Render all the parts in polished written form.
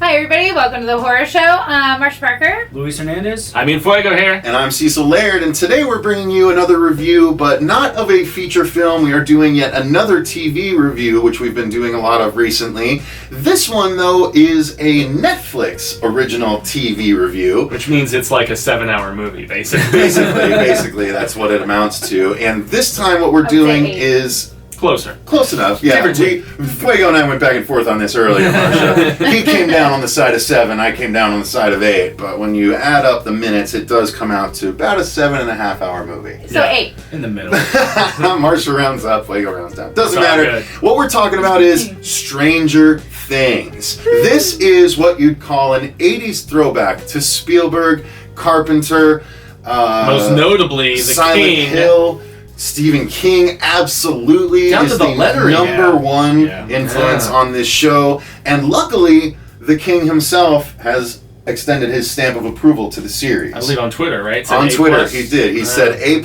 Hi everybody, welcome to the horror show. I'm Marcia Parker. Luis Hernandez. I'm Fuego here. And I'm Cecil Laird, and today we're bringing you another review, but not of a feature film. We are doing yet another TV review, which we've been doing a lot of recently. This one, though, is a Netflix original TV review. Which means it's like a 7-hour movie, basically. Basically, that's what it amounts to. And this time what we're doing is... Close enough, yeah. Fuego and I went back and forth on this earlier, Marcia. He came down on the side of 7, I came down on the side of 8. But when you add up the minutes, it does come out to about a 7.5-hour movie. So 8. In the middle. Marcia rounds up, Fuego rounds down. Doesn't matter. Good. What we're talking about is Stranger Things. This is what you'd call an 80s throwback to Spielberg, Carpenter, most notably the Silent King. Hill. Stephen King absolutely Down is to the lettering, number one influence on this show. And luckily, the King himself has extended his stamp of approval to the series. I believe on Twitter, right? On Twitter, he did. He said A+,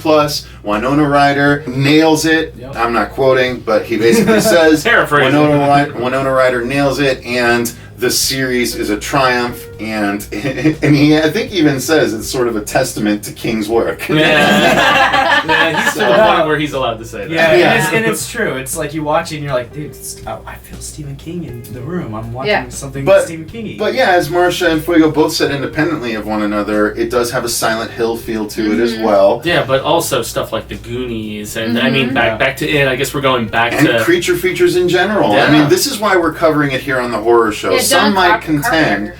Winona Ryder nails it. Yep. I'm not quoting, but he basically says Winona Ryder nails it, and the series is a triumph, and he, I think, even says it's sort of a testament to King's work. Yeah, he's to the point where he's allowed to say that. Yeah. And it's true. It's like you watch it and you're like, dude, I feel Stephen King in the room. I'm watching something Stephen King. But yeah, as Marcia and Fuego both said independently of one another, it does have a Silent Hill feel to it as well. Yeah, but also stuff like the Goonies, and I mean, back to it. I guess we're going back to creature features in general. Yeah. I mean, this is why we're covering it here on the horror show. Yeah, some might contend,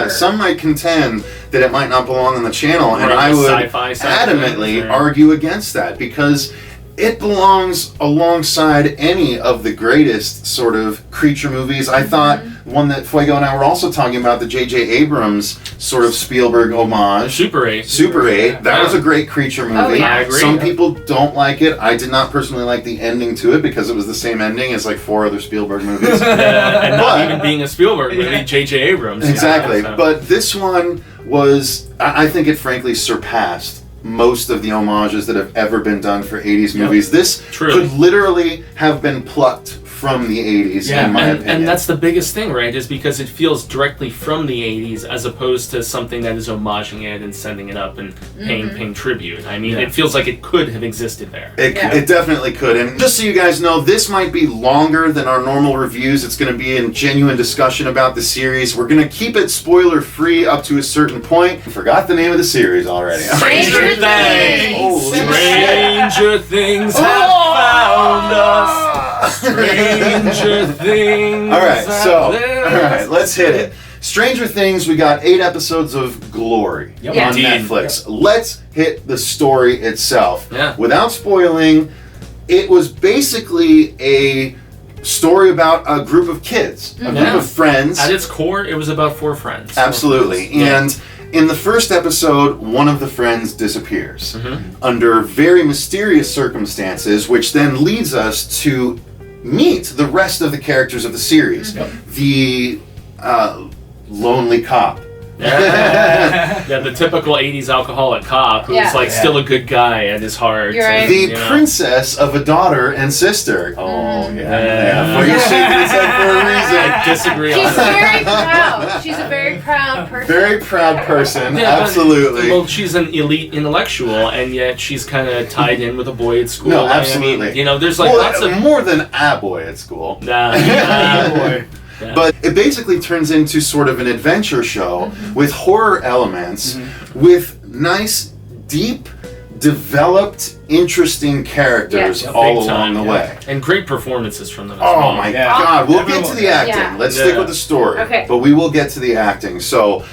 some might contend that it might not belong on the channel, and I would adamantly argue against that because it belongs alongside any of the greatest sort of creature movies. I thought one that Fuego and I were also talking about, the J.J. Abrams sort of Spielberg homage. Super 8. That was a great creature movie. Oh, yeah. I agree. Some people don't like it. I did not personally like the ending to it because it was the same ending as like 4 other Spielberg movies. And not even being a Spielberg movie, J.J. Abrams. Exactly. Yeah, so. But this one was, I think it frankly surpassed most of the homages that have ever been done for 80s movies. This could literally have been plucked from the 80s, in my opinion. And that's the biggest thing, right, is because it feels directly from the 80s as opposed to something that is homaging it and sending it up and paying tribute. I mean, it feels like it could have existed there. It definitely could. And just so you guys know, this might be longer than our normal reviews. It's going to be a genuine discussion about the series. We're going to keep it spoiler-free up to a certain point. I forgot the name of the series already. Stranger Things! Stranger Things have found us! Stranger Things. Alright, let's hit it. Stranger Things, we got 8 episodes of glory on Netflix. Let's hit the story itself. Without spoiling, it was basically a story about a group of kids, a group of friends. At its core, it was about 4 friends. Absolutely. And in the first episode, one of the friends disappears under very mysterious circumstances, which then leads us to meet the rest of the characters of the series. The lonely cop. The typical 80s alcoholic cop who's still a good guy at his heart. Right. The princess of a daughter and sister. Well, you're shaking his head for a reason. I disagree She's very proud. She's a very proud person. Very proud person, absolutely. Well, she's an elite intellectual, and yet she's kind of tied in with a boy at school. No, absolutely. I mean, there's like lots of... more than a boy at school. Boy. Yeah. But it basically turns into sort of an adventure show with horror elements, with nice, deep, developed, interesting characters all along the way. And great performances from them as well. well. My God. We'll get to the acting. Let's stick with the story. But we will get to the acting. So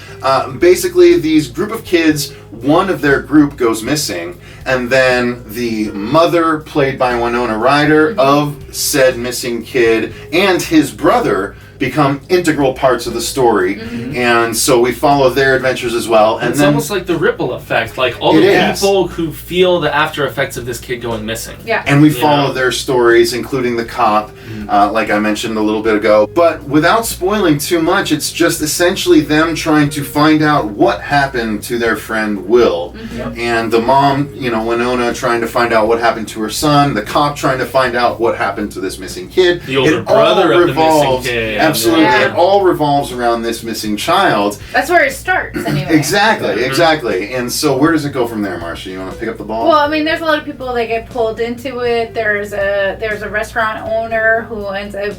basically, these group of kids, one of their group goes missing, and then the mother, played by Winona Ryder, of said missing kid, and his brother become integral parts of the story, and so we follow their adventures as well. And it's almost like the ripple effect, like all the people who feel the after effects of this kid going missing. And we follow their stories, including the cop, like I mentioned a little bit ago. But without spoiling too much, it's just essentially them trying to find out what happened to their friend Will, and the mom, Winona, trying to find out what happened to her son, the cop trying to find out what happened to this missing kid. The older brother of the missing kid. absolutely. It all revolves around this missing child. That's where it starts, anyway. Exactly. And so where does it go from there, Marcia? You want to pick up the ball? Well, I mean, there's a lot of people that get pulled into it. There's a restaurant owner who ends up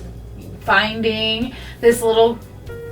finding this little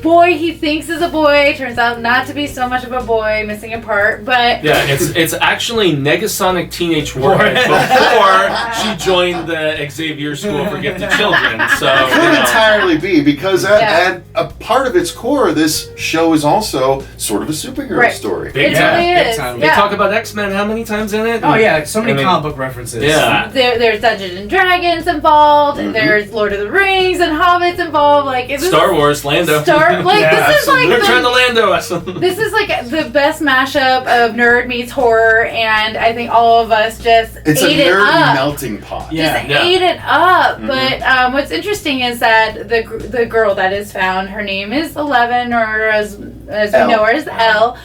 boy he thinks is a boy, turns out not to be so much of a boy, missing a part, but it's actually Negasonic Teenage Warhead before she joined the Xavier School for Gifted Children. So it could entirely be, because at a part of its core, this show is also sort of a superhero story. Big time. They talk about X-Men how many times in it? Oh yeah, so many comic book references. Yeah. There's Dungeons and Dragons involved, and there's Lord of the Rings and Hobbits involved. Like Star Wars, Lando. This is like they're trying to Lando us. This is like the best mashup of nerd meets horror, and I think all of us just it's ate a nerdy it up. melting pot. Ate it up. But what's interesting is that the girl that is found, her name is 11, or as we know her as Elle.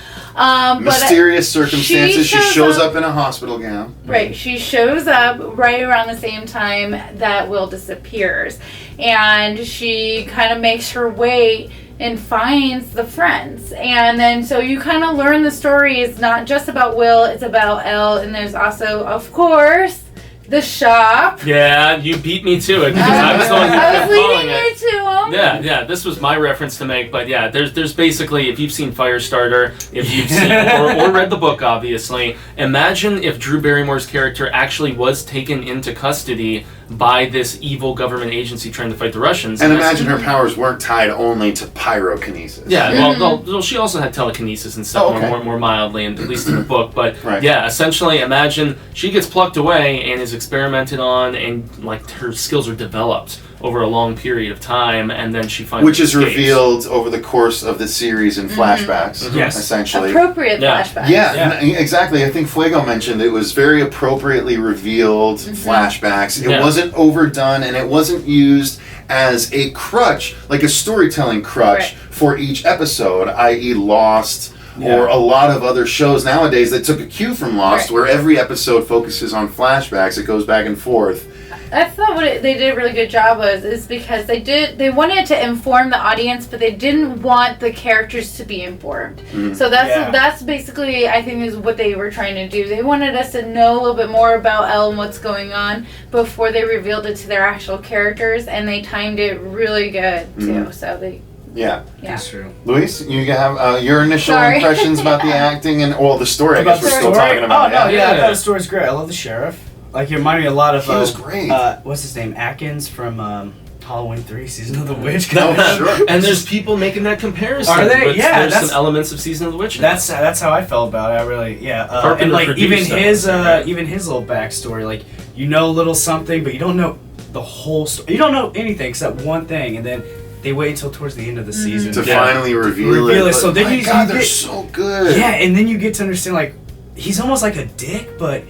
Mysterious circumstances. She shows up in a hospital gown. Right. She shows up right around the same time that Will disappears, and she kind of makes her way and finds the friends. And then so you kind of learn the story is not just about Will, it's about Elle, and there's also, of course, the shop. Yeah, you beat me to it because I was the one who kept calling it. I was leading you to him. Yeah, this was my reference to make, but yeah, there's basically, if you've seen Firestarter, if you've seen or read the book, obviously, imagine if Drew Barrymore's character actually was taken into custody by this evil government agency trying to fight the Russians. And imagine her powers weren't tied only to pyrokinesis. Yeah, well, she also had telekinesis and stuff more mildly, and at least in the book. But yeah, essentially, imagine she gets plucked away and is experimented on, and like her skills are developed over a long period of time, and then she finds which is revealed over the course of the series in flashbacks. Yes, essentially appropriate flashbacks. Yeah, exactly. I think Fuego mentioned it was very appropriately revealed flashbacks. It wasn't overdone, and it wasn't used as a crutch, like a storytelling crutch for each episode, i.e. Lost. Or a lot of other shows nowadays that took a cue from Lost, where every episode focuses on flashbacks. It goes back and forth. I thought they did a really good job is because they wanted to inform the audience, but they didn't want the characters to be informed. So that's basically, I think, is what they were trying to do. They wanted us to know a little bit more about Elle and what's going on before they revealed it to their actual characters, and they timed it really good too. So they. Yeah, that's true. Luis, you have your initial impressions about the acting and the story. I guess we're still talking about. Oh no, I thought the story's great. I love the sheriff. Like, it reminded me a lot of. He was great. What's his name? Atkins from Halloween 3, Season of the Witch. Sure. And there's people making that comparison. Are they? Yeah, there's some elements of Season of the Witch. That's how I felt about it. I really, and like even his little backstory, like you know a little something, but you don't know the whole story. You don't know anything except one thing, and then they wait until towards the end of the season to finally reveal it. So then they're so good. Yeah, and then you get to understand, like, he's almost like a dick, but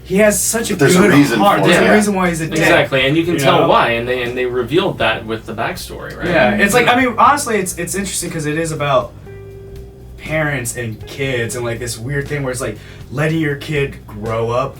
he has such a good heart. There's a reason why he's a dick. Exactly, and you can tell why, and they revealed that with the backstory, right? Yeah, it's like, I mean, honestly, it's interesting because it is about parents and kids and like this weird thing where it's like letting your kid grow up.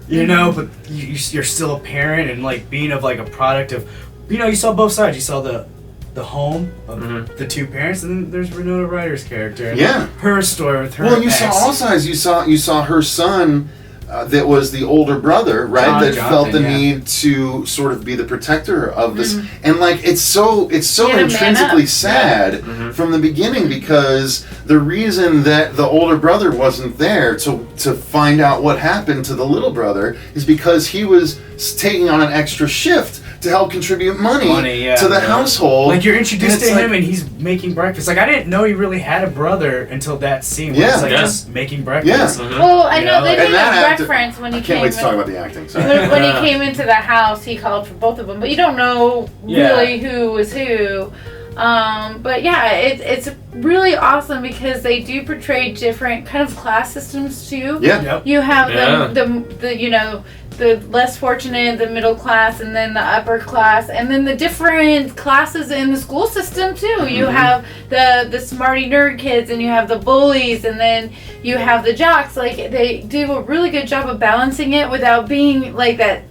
You know, but you're still a parent, and like being of like a product of, you know, you saw both sides. You saw the home of the two parents, and then there's Winona Ryder's character. And her story with her. Well, you saw all sides. You saw her son. That was the older brother, right? Jonathan, felt the need to sort of be the protector of this, and like it's so intrinsically sad from the beginning, because the reason that the older brother wasn't there to find out what happened to the little brother is because he was taking on an extra shift to help contribute money to the household. Like, you're introduced to him and he's making breakfast. Like, I didn't know he really had a brother until that scene where he's like just making breakfast. Well, I know they did a reference when he came. I can't wait to talk about the acting. When he came into the house, he called for both of them, but you don't know really who was who. But yeah, it's really awesome because they do portray different kind of class systems too. You have the you know, the less fortunate, the middle class, and then the upper class, and then the different classes in the school system too. You have the smarty nerd kids, and you have the bullies, and then you have the jocks. Like, they do a really good job of balancing it without being like that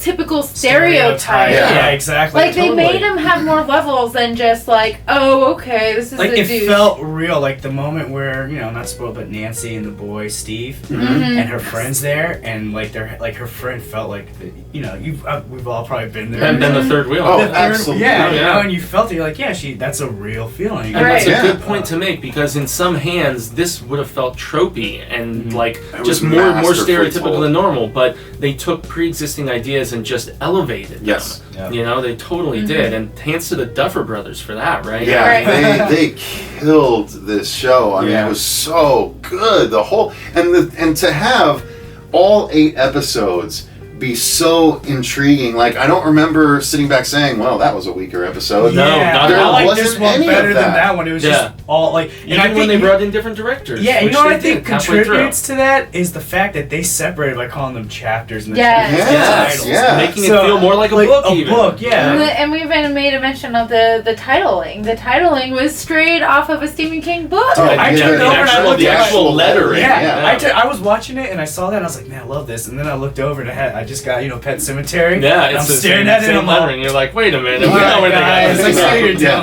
typical stereotype. Yeah, exactly. Like they made him have more levels than just like, oh, okay, this is like the it dude. felt real. Like the moment where not spoiled, but Nancy and the boy Steve and her friends there, and like her friend felt like we've all probably been there. And then the third wheel. Oh, absolutely. Yeah, and you felt it. You're like, that's a real feeling. And that's a good point to make, because in some hands this would have felt tropey and like just more stereotypical than normal, but they took pre-existing ideas and just elevated them. Yes. Yeah. They totally did, and hands to the Duffer Brothers for that, right? Yeah, Right. they killed this show. I mean, it was so good. The whole and to have all 8 episodes be so intriguing. Like, I don't remember sitting back saying, well, that was a weaker episode. No, not I like wasn't this one any better of than that one. It was just all like... Even when they brought in different directors. Yeah, you which know what they I think did halfway contributes to that is the fact that they separated by calling them chapters and Yes. titles. Yeah. Making it feel more like a book even. And we even made a mention of the titling. The titling was straight off of a Stephen King book. Oh, I turned over and I looked the at actual lettering. I was watching it and I saw that and I was like, man, I love this. And then I looked over and I just got, Pet Cemetery. Yeah, and it's I'm staring at it and I'm lettering. You're like, wait a minute, we know where guys, they got what this. you're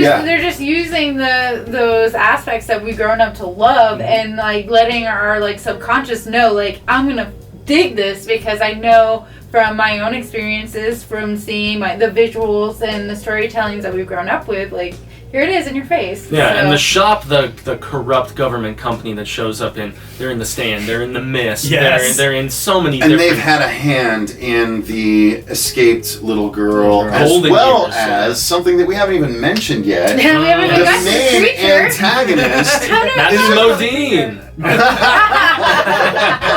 doing. They're just using those aspects that we've grown up to love and like letting our like subconscious know, like, I'm gonna dig this because I know from my own experiences, from seeing the visuals and the storytellings that we've grown up with, like, here it is in your face. Yeah, and the shop, the corrupt government company that shows up they're in The Stand, they're in The Mist, they're in so many and different... they've had a hand in the escaped little girl, as Golden well Years, as something that we haven't even mentioned yet. Yeah, we haven't The got main the creature. antagonist. Matthew Modine!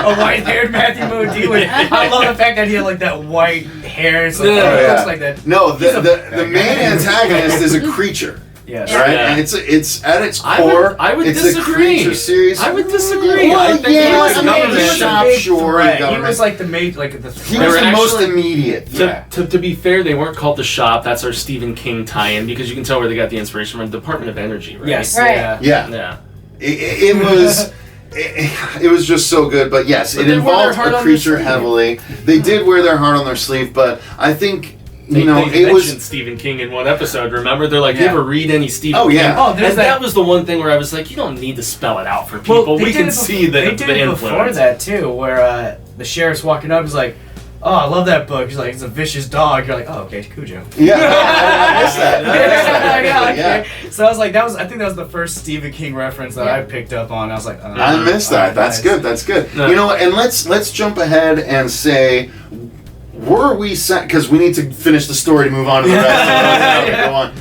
A white-haired Matthew Modine. I love the fact that he had like that white hair. It's like, it looks like that. No, the main antagonist is a creature. Yes. Right? Yeah. And it's at its core, I would it's disagree. a creature series. I would disagree. Well, I think yeah, he was I mean, government. he was a big threat. He was like the main, like the. He was the most immediate. To be fair, they weren't called The Shop. That's our Stephen King tie-in, because you can tell where they got the inspiration from. The Department of Energy, right? Yes. Right. Yeah. It was. It was just so good, but yes, it involved a creature heavily. They did wear their heart on their sleeve, but I think They it was mentioned Stephen King in one episode. Remember, they're like, "You ever read any Stephen King?" Oh, and that was the one thing where I was like, "You don't need to spell it out for people. We can see the influence." They did it before that too, where the sheriff's walking up, he's like, "Oh, I love that book." He's like, "It's a vicious dog." You're like, "Oh, okay, Cujo." Yeah, I missed that. Yeah. So I was like, I think that was the first Stephen King reference that I picked up on. I was like, I missed that. That's good. That's good. No. You know what? And let's jump ahead and say, were we because we need to finish the story to move on to the rest. Go on.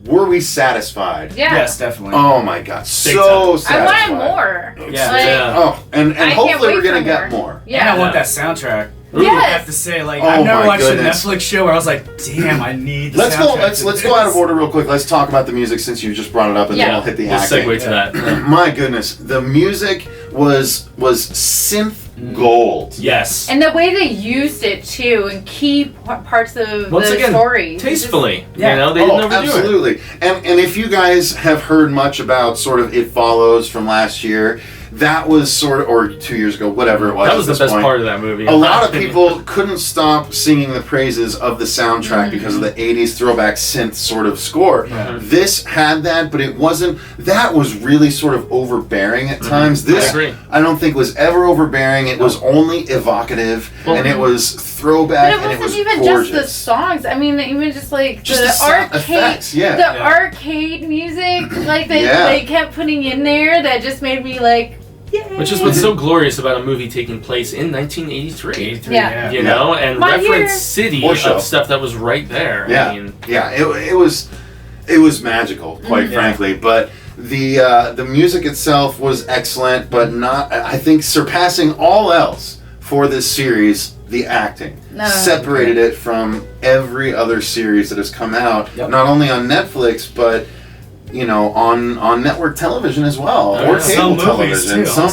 Were we satisfied? Yeah. Yes, definitely. Oh my God, so satisfied. I wanted more. Yeah. Oh, and I hopefully we're can't gonna wait get for more. Yeah. And I want that soundtrack. Yes. I have to say, like, Oh I've never my watched goodness. a Netflix show where I was like, damn, I need the Let's go. soundtrack Let's to go out of this. order real quick. Let's talk about the music since you just brought it up, and then we'll hit the We'll acting. segue to that. My goodness, the music was synth gold. Yes. And the way they used it too, in key parts of Once the again, story. tastefully. Yeah. You know, they didn't overdo it. Absolutely. And if you guys have heard much about sort of It Follows from last year, that was sort of, or 2 years ago, whatever it was. That was at the this best point. part of that movie. A lot of people couldn't stop singing the praises of the soundtrack because of the 80s throwback synth sort of score. Yeah. This had that, but it wasn't. That was really sort of overbearing at times. This, I agree. I don't think was ever overbearing. It was only evocative, and it was throwback, But and it it was wasn't even gorgeous. just the songs. I mean, even just like Just the the sound arcade, effects, yeah. the arcade music, like they kept putting in there that just made me like, yay. Which is what's so glorious about a movie taking place in 1983. 83, Yeah. You know, and My reference year. city Or show. of stuff that was right there. Yeah, I mean, it was magical, quite frankly. But the music itself was excellent, but not, I think, surpassing all else for this series. The acting separated it from every other series that has come out, not only on Netflix, but on network television as well, or cable television. Some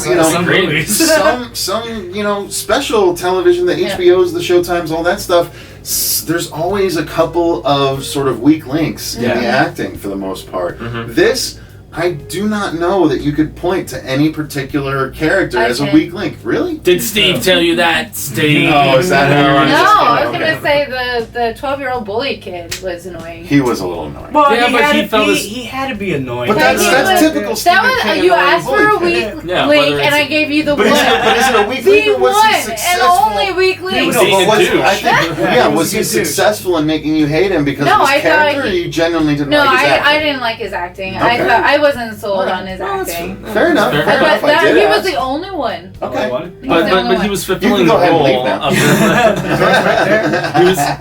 special television, the HBOs, the Showtimes, all that stuff. There's always a couple of sort of weak links in the acting for the most part. This, I do not know that you could point to any particular character as a weak link. Really? Did Steve tell you that, Steve? Oh, is that how No, I was going to say the 12-year-old bully kid was annoying. He was a little annoying. Well, he had to be annoying. But that's typical Stephen King. You asked for a weak link, and I gave you the one. But is it a weak link or was he successful? And only weak link. Was he successful in making you hate him because of his character, or you genuinely didn't like his acting? No, I didn't like his acting. I wasn't sold on his acting. Fair enough. He was the only one. Okay. But he was fulfilling the role of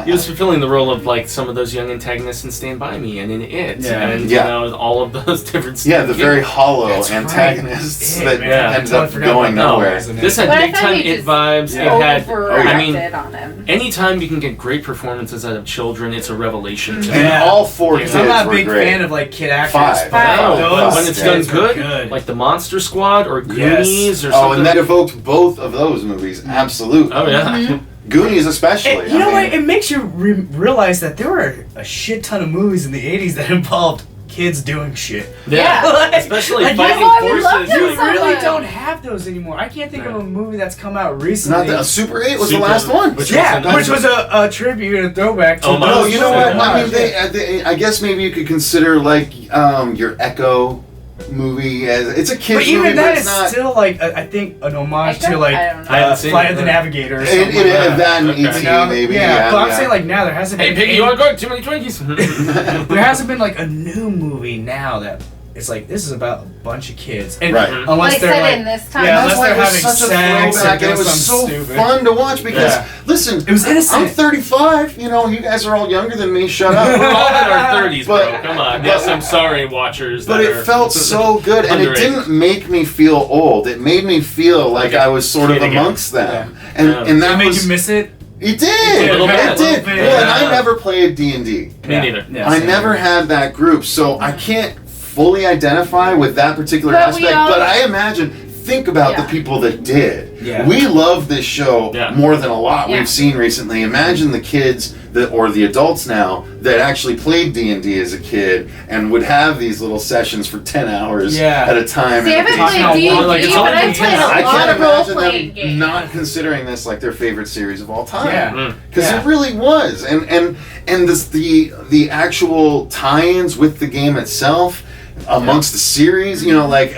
he was fulfilling the role of like some of those young antagonists in Stand By Me and in It, and you know, all of those different. Yeah, the very hollow antagonists that ended up going nowhere. This had big time It vibes. It had, I mean, on him. Anytime you can get great performances out of children, it's a revelation to me. And all four kids were great. I'm not a big fan of like kid actors. But when it's done good, like the Monster Squad or Goonies or something. Oh, and that evoked both of those movies. Absolutely. Oh yeah. Goonies especially. You know what? It makes you realize that there were a shit ton of movies in the 80s that involved kids doing shit. Yeah. Especially fighting forces. You really don't have those anymore. I can't think of a movie that's come out recently. Not Super 8 was the last one. Which was a tribute and a throwback to those. You know what? I mean, I guess maybe you could consider like your Echo movie as it's a kid's movie, but it's not still like I think an homage to like Flight of the Navigator or something. That and E.T. maybe. Yeah, but I'm saying like now there hasn't been. Hey Piggy, you want to go? Too many Twinkies. There hasn't been like a new movie now that it's like this is about a bunch of kids, and right. Unless they're like, this time. unless they're having sex, and it was so fun to watch because listen, it was innocent. I'm 35. You know, you guys are all younger than me. Shut up. We're all in our 30s, bro. Come on. Yes, I'm sorry, watchers. But it felt so good, and it didn't make me feel old. It made me feel like I was sort of amongst them, and that made you miss it. It did. It did. Well, and I never played D&D. Me neither. I never had that group, so I can't fully identify with that particular aspect, but I imagine, think about the people that did. Yeah. We love this show more than a lot we've seen recently. Imagine the kids or the adults now that actually played D&D as a kid and would have these little sessions for 10 hours at a time. See, I haven't played D&D, but I've played a lot of role-playing games. Not considering this like their favorite series of all time. Because it really was. And this, the actual tie-ins with the game itself, amongst the series, you know, like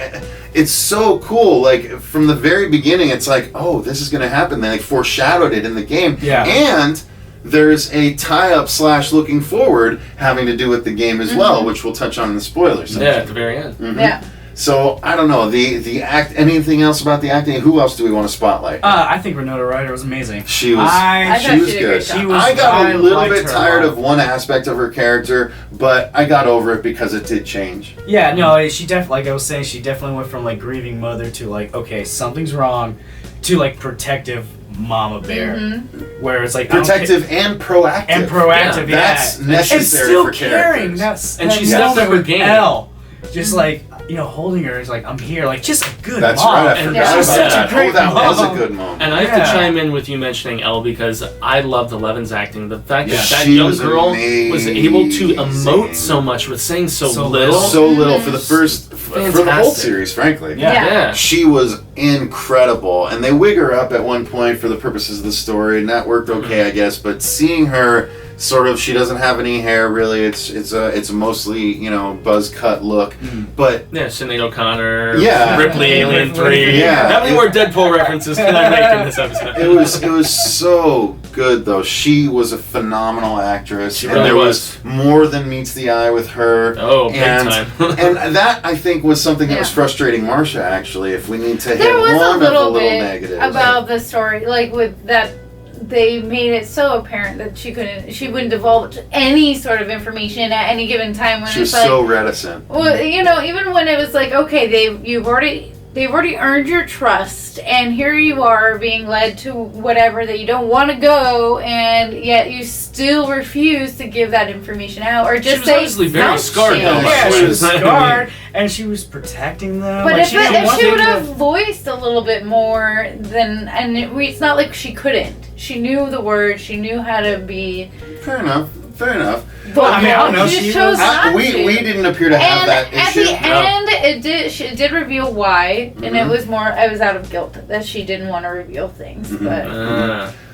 it's so cool. Like from the very beginning, it's like, oh, this is going to happen. They like foreshadowed it in the game, and there's a tie-up / looking forward having to do with the game as well, which we'll touch on in the spoilers. Yeah, at the very end. Yeah. So I don't know the act. Anything else about the acting? Who else do we want to spotlight? I think Winona Ryder was amazing. She was good. I got a little bit tired of one aspect of her character, but I got over it because it did change. Yeah, no, she definitely, like I was saying, she definitely went from like grieving mother to like, okay, something's wrong, to like protective mama bear, where it's like protective and proactive. That's necessary and still for caring. characters. And she stepped up her game. Just like, you know, holding her is like, I'm here, like just a good That's mom. Right, I forgot about that. That was a good mom. And I have to chime in with you mentioning Elle because I loved Eleven's acting. The fact that young girl was able to emote so much with saying so little. So little for the first, for the whole series, frankly. Yeah. She was incredible. And they wig her up at one point for the purposes of the story, and that worked okay, I guess. But seeing her sort of, she doesn't have any hair really. It's mostly, you know, buzz cut look. But Sinead O'Connor, Ripley, Alien 3. How many more Deadpool references can I make in this episode? It was so good though. She was a phenomenal actress. She really was. More than meets the eye with her. Oh, big time. And that I think was something that was frustrating Marcia actually. If we need to hit one of the little bit negatives about the story, like with that. They made it so apparent that she wouldn't divulge any sort of information at any given time. When she was so reticent. Well, you know, even when it was like, okay, they've already earned your trust, and here you are being led to whatever that you don't want to go, and yet you still refuse to give that information out, or just say. She was obviously very scarred. Yeah, she was scarred, and she was protecting them. But if she would have voiced a little bit more, then it's not like she couldn't. She knew the words. She knew how to be. Fair enough. fair enough. But I mean, I don't know. She She chose was- not we to. didn't appear to have And that at issue. the end, it did reveal why, and it was out of guilt that she didn't want to reveal things. But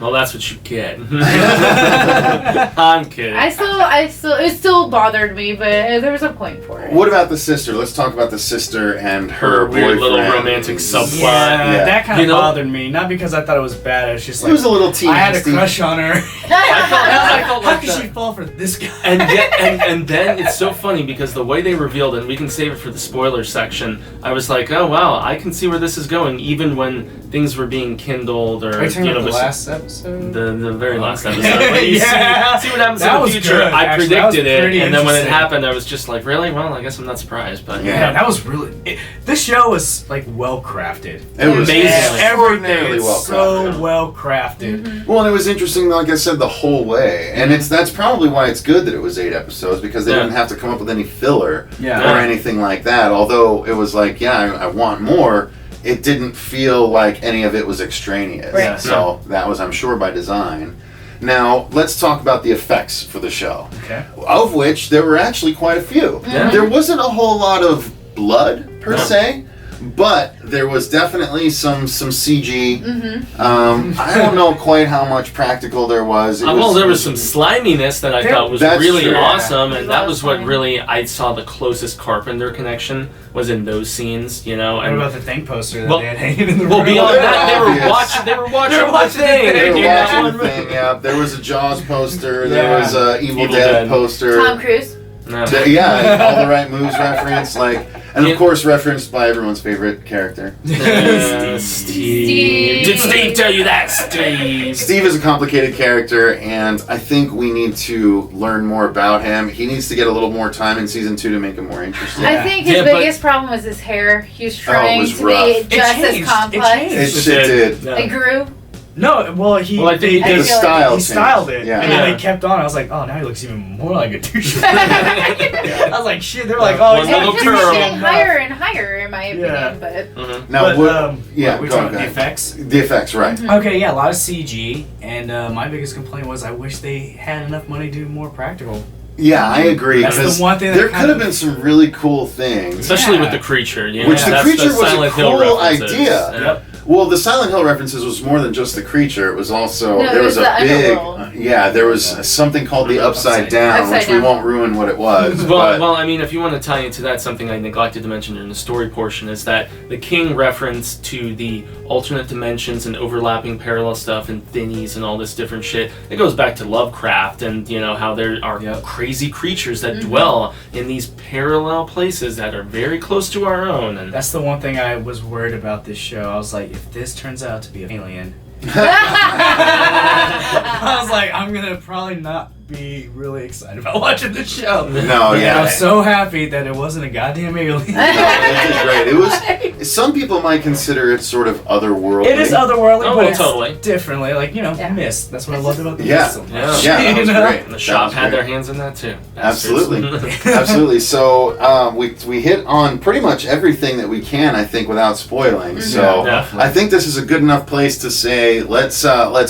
well, that's what you get. I'm kidding. it still bothered me, but there was a point for it. What about the sister? Let's talk about the sister and her weird little boyfriend. romantic subplot. Yeah, that kind of You know- bothered me. Not because I thought it was bad. It's just It like was a little teen I had a angsty. crush on her. I felt How like could that. she fall for this guy? And yet, and then it's so funny because the way they revealed it, and we can save it for the spoiler section. I was like, oh wow, I can see where this is going, even when things were being kindled, or Are you talking about the with last episode? the very last Okay. episode. When you Yeah. see what happens That in the was future. good, I actually. That was predicted it, pretty and then when it interesting. happened, I was just like, really? Well, I guess I'm not surprised, but Yeah. Yeah, that was really. This show was like well crafted. It was Amazing. extraordinarily well so crafted. well crafted. Well, and it was interesting, like I said, the whole way, and that's probably why it's good that it was 8 episodes, because they Yeah. didn't have to come up with any filler Yeah. or anything like that. Although it was like, yeah, I want more. It didn't feel like any of it was extraneous. Right. So that was, I'm sure, by design. Now let's talk about the effects for the show, Okay. of which there were actually quite a few. Yeah. There wasn't a whole lot of blood per No. se. But there was definitely some CG. I don't know quite how much practical there was. There was some sliminess that I thought was That's really true. awesome, and that Love was what slime. really I saw the closest Carpenter connection was in those scenes, you know. What And about the thing poster that Well- they had hanging in the well, room? beyond They're that, they were obvious. watching. They were watching They were watching the thing. the They were you know? watching the thing, yeah. There was a Jaws poster. There Yeah. was a Evil Evil Dead Dead. poster. Tom Cruise. No. Yeah, all the right moves reference, and Yeah. of course referenced by everyone's favorite character. Steve. Did Steve tell you that, Steve? Steve is a complicated character, and I think we need to learn more about him. He needs to get a little more time in season 2 to make him more interesting. I think his Yeah, but- biggest problem was his hair. He was it trying was to rough. be It just as changed. complex. It changed. It shit did. Yeah. It grew. No, well, he Well, I think I The feel like- style he changed. styled it, Yeah. and then Yeah. they kept on. I was like, oh, now he looks even more like a douche. Yeah. I was like, shit. They're like, One oh, he's little not It's curl. just douchey getting enough. higher and higher, in my opinion. Yeah. But Mhm. Now, But, what? Yeah, we go talking about the ahead. effects. The effects, right? Okay, yeah, a lot of CG, and my biggest complaint was I wish they had enough money to do more practical. Yeah, I agree. That's the 'cause one thing that there kind could have of- been some really cool things. Especially Yeah. with the creature, you know? Which the That's creature was a Silent Hill cool references. idea. Yeah. Yep. Well, the Silent Hill references was more than just the creature. It was also No, there it was was a the big underworld. there was something called the Upside Down, Upside which we Down. won't ruin what it was. but Well, I mean, if you want to tie into that, something I neglected to mention during the story portion is that the King reference to the alternate dimensions and overlapping parallel stuff and thinnies and all this different shit, it goes back to Lovecraft and, you know, how there are Yep. crazy creatures that dwell in these parallel places that are very close to our own. And That's the one thing I was worried about this show. I was like, if this turns out to be an alien, I was like, I'm gonna probably not be really excited about watching this show. no, And yeah, I'm so happy that it wasn't a goddamn alien. it is great. It was. Some people might consider it sort of otherworldly. It is otherworldly, Oh, but well, it's totally. differently. Like, Yeah. Mist. That's what I loved about the Yeah. Mist so much. Yeah. Yeah, that was You know? great. And the That shop was had great. their hands in that too. Absolutely. Bastards. Absolutely. So we hit on pretty much everything that we can, I think, without spoiling. So Yeah. I think this is a good enough place to say let's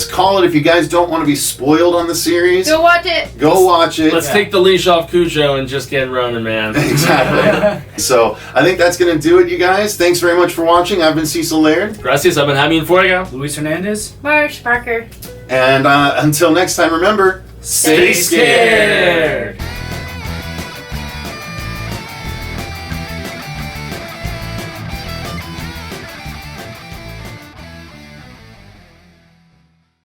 call it. If you guys don't want to be spoiled on the series, Go watch it. go watch it. Let's take the leash off Cujo and just get running, man. Exactly. So I think that's going to do it, you guys. Thanks very much for watching. I've been Cecil Laird. Gracias, I've been Jaime and Fuego. Luis Hernandez. Marsh Parker. And until next time, remember, Stay scared.